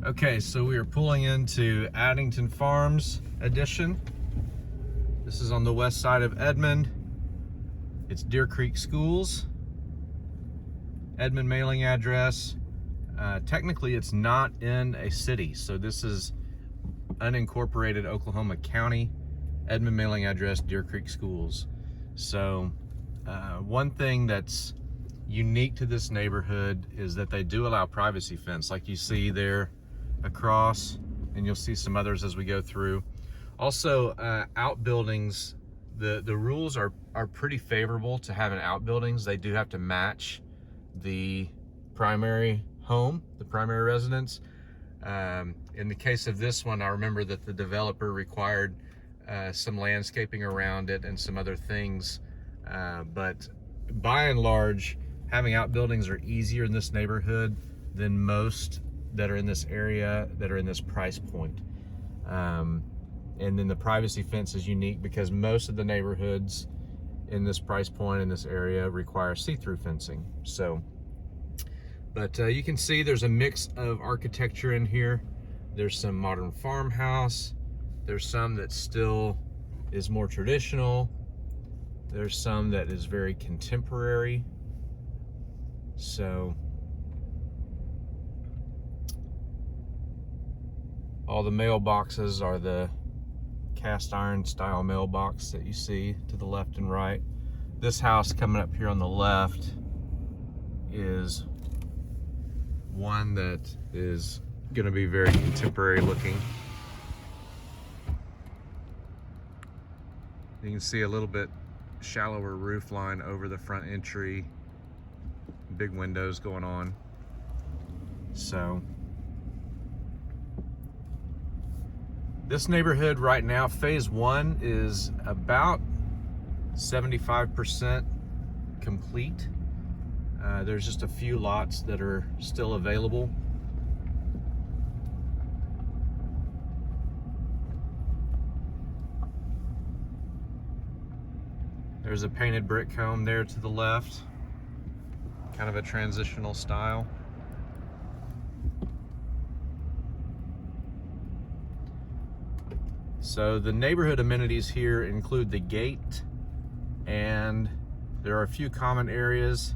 Okay, so we are pulling into Addington Farms Edition. This is on the west side of Edmond. It's Deer Creek Schools. Edmond mailing address. Technically, it's not in a city, so this is unincorporated Oklahoma County. Edmond mailing address, Deer Creek Schools. So one thing that's unique to this neighborhood is that they do allow privacy fence, like you see there across, and you'll see some others as we go through. Also, outbuildings, the rules are pretty favorable to having outbuildings. They do have to match the primary home, the primary residence. In the case of this one, I remember that the developer required some landscaping around it and some other things, but by and large, having outbuildings are easier in this neighborhood than most that are in this area, that are in this price point. And then the privacy fence is unique because most of the neighborhoods in this price point in this area require see-through fencing. So, but you can see there's a mix of architecture in here. There's some modern farmhouse. There's some that still is more traditional. There's some that is very contemporary. So all the mailboxes are the cast iron style mailbox that you see to the left and right. This house coming up here on the left is one that is going to be very contemporary looking. You can see a little bit shallower roof line over the front entry, big windows going on. So this neighborhood right now, phase one is about 75% complete. There's just a few lots that are still available. There's a painted brick home there to the left, kind of a transitional style. So the neighborhood amenities here include the gate, and there are a few common areas.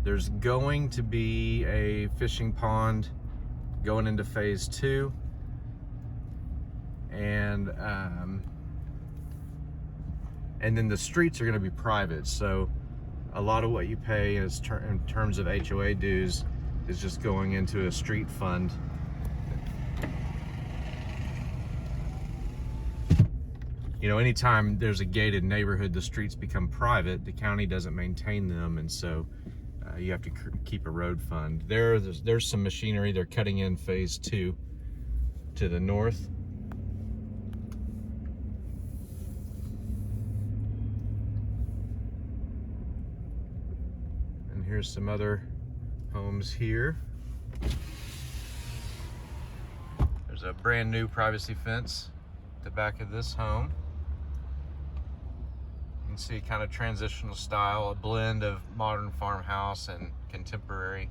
There's going to be a fishing pond going into phase two, and then the streets are going to be private. So a lot of what you pay is in terms of HOA dues is just going into a street fund. You know, anytime there's a gated neighborhood, the streets become private. The county doesn't maintain them, and so you have to keep a road fund. There's some machinery. They're cutting in phase two to the north. And here's some other homes here. There's a brand new privacy fence at the back of this home. You can see kind of transitional style, a blend of modern farmhouse and contemporary.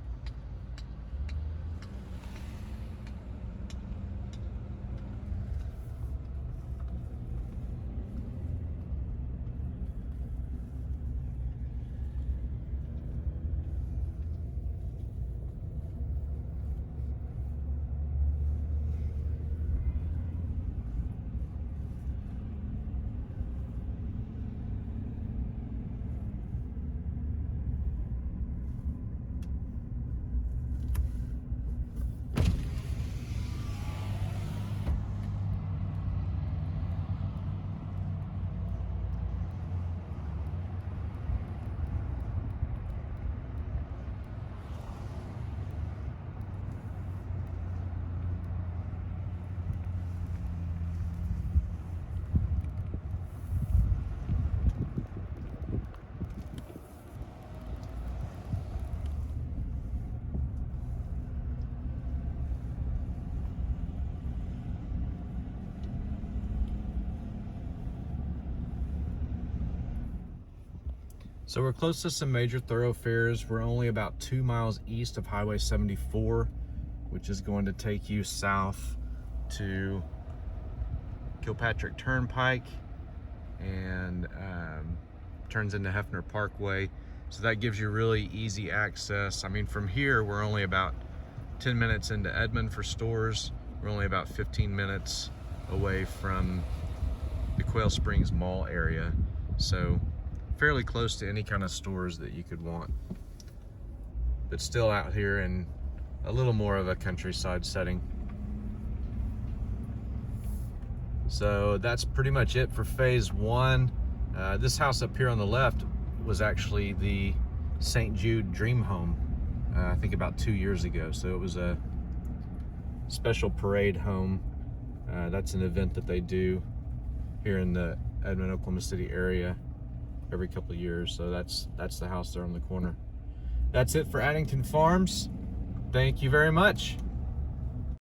So we're close to some major thoroughfares. We're only about 2 miles east of Highway 74, which is going to take you south to Kilpatrick Turnpike and turns into Hefner Parkway. So that gives you really easy access. I mean, from here, we're only about 10 minutes into Edmond for stores. We're only about 15 minutes away from the Quail Springs Mall area. So fairly close to any kind of stores that you could want, but still out here in a little more of a countryside setting. So that's pretty much it for phase one. This house up here on the left was actually the St. Jude Dream Home, I think about 2 years ago. So it was a special parade home. That's an event that they do here in the Edmond, Oklahoma City area every couple of years. So that's the house there on the corner. That's it for Addington Farms. Thank you very much.